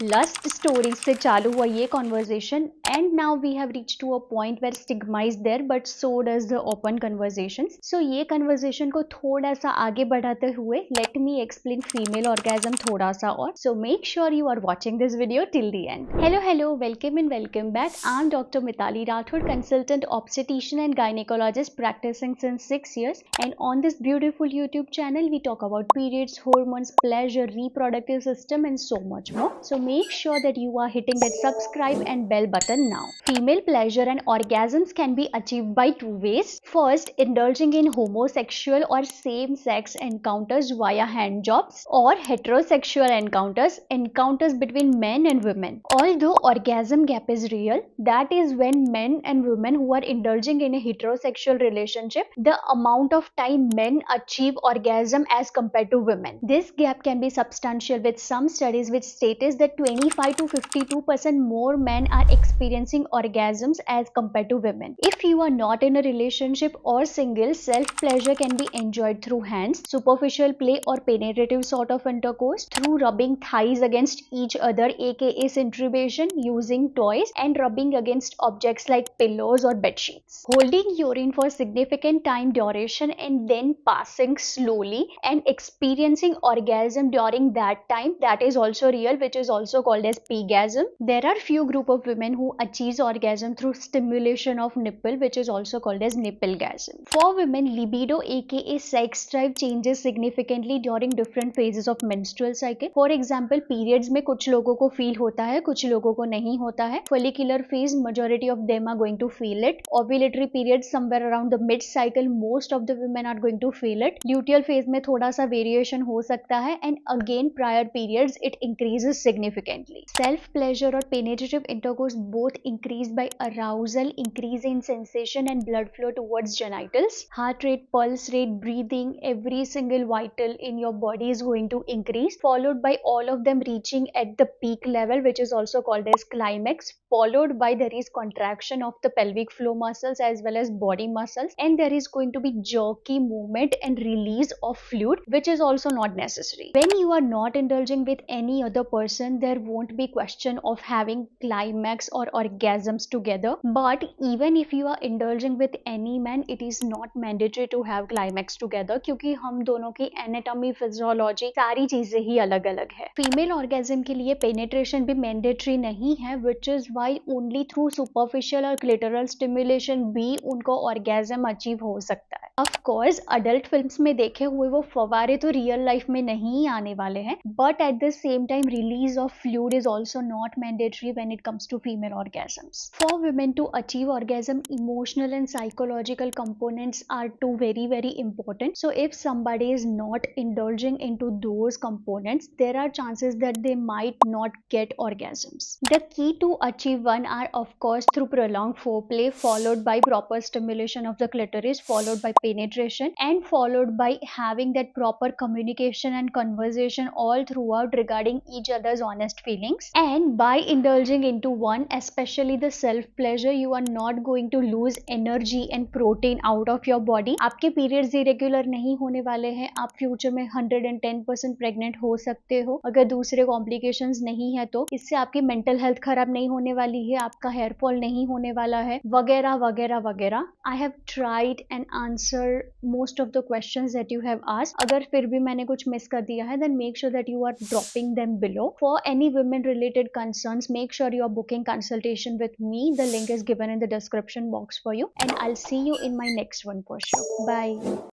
Lust stories से चालू हुआ ये conversation and now we have reach to a point where stigma is there but so does the open conversation. So ये conversation को थोड़ा सा आगे बढ़ाते हुए let me explain female orgasm थोड़ा सा और. So make sure you are watching this video till the end. Hello welcome and welcome back. I am doctor Mitali Rathore, consultant obstetrician and gynecologist practicing since 6 years, and on this beautiful YouTube channel we talk about periods, hormones, pleasure, reproductive system and so much more. So make sure that you are hitting that subscribe and bell button now. Female pleasure and orgasms can be achieved by two ways. First, indulging in homosexual or same-sex encounters via hand jobs, or heterosexual encounters between men and women. Although orgasm gap is real, that is when men and women who are indulging in a heterosexual relationship, the amount of time men achieve orgasm as compared to women. This gap can be substantial, with some studies which states that 25 to 52% more men are experiencing orgasms as compared to women. If you are not in a relationship or single, self-pleasure can be enjoyed through hands, superficial play or penetrative sort of intercourse, through rubbing thighs against each other aka centribation, using toys and rubbing against objects like pillows or bed sheets. Holding urine for significant time duration and then passing slowly and experiencing orgasm during that time, that is also real, which is also called as pegasm. There are few group of women who achieves orgasm through stimulation of nipple, which is also called as nipplegasm. For women, libido aka sex drive changes significantly during different phases of menstrual cycle. For example, periods में कुछ लोगों को feel होता है, कुछ लोगों को नहीं होता है. Follicular phase, majority of them are going to feel it. Ovulatory period, somewhere around the mid cycle, most of the women are going to feel it. Luteal phase में थोड़ा सा variation हो सकता है, and again prior periods it increases significantly. Self pleasure or penetrative intercourse both increase by arousal, increase in sensation and blood flow towards genitals. Heart rate, pulse rate, breathing, every single vital in your body is going to increase, followed by all of them reaching at the peak level, which is also called as climax, followed by there is contraction of the pelvic floor muscles as well as body muscles, and there is going to be jerky movement and release of fluid, which is also not necessary. When you are not indulging with any other person, there won't be question of having climax or orgasms together, but even if you are indulging with any man, it is not mandatory to have climax together, क्योंकि हम दोनों की anatomy, physiology, सारी चीजें ही अलग अलग है. Female orgasm के लिए पेनिट्रेशन भी मैंडेटरी नहीं है, which is why only through superficial और क्लिटरल स्टिमुलेशन भी उनको ऑर्गेजम अचीव हो सकता है. ऑफ कोर्स अडल्ट फिल्म्स में देखे हुए वो फवारे तो रियल लाइफ में नहीं आने वाले हैं, but at the same time release of fluid is also not mandatory when it comes to female orgasms. For women to achieve orgasm, emotional and psychological components are two very important. So if somebody is not indulging into those components, there are chances that they might not get orgasms. The key to achieve one are of course through prolonged foreplay, followed by proper stimulation of the clitoris, followed by penetration, and followed by having that proper communication and conversation all throughout regarding each other's honest feelings. And by indulging into one, especially the self pleasure, you are not going to lose energy and protein out of your body. आपके periods irregular नहीं होने वाले हैं, आप future में 110% pregnant हो सकते हो अगर दूसरे कॉम्प्लिकेशंस नहीं है तो. इससे आपकी मेंटल हेल्थ खराब नहीं होने वाली है, आपका हेयर फॉल नहीं होने वाला है, वगैरह वगैरह वगैरह. I have tried and answer most of the questions that you have asked. अगर फिर भी मैंने कुछ मिस कर दिया है, then make sure that you are dropping them below. For any women related concerns, make sure you are booking consultation with me. The link is given in the description box for you, and I'll see you in my next one for sure. Bye.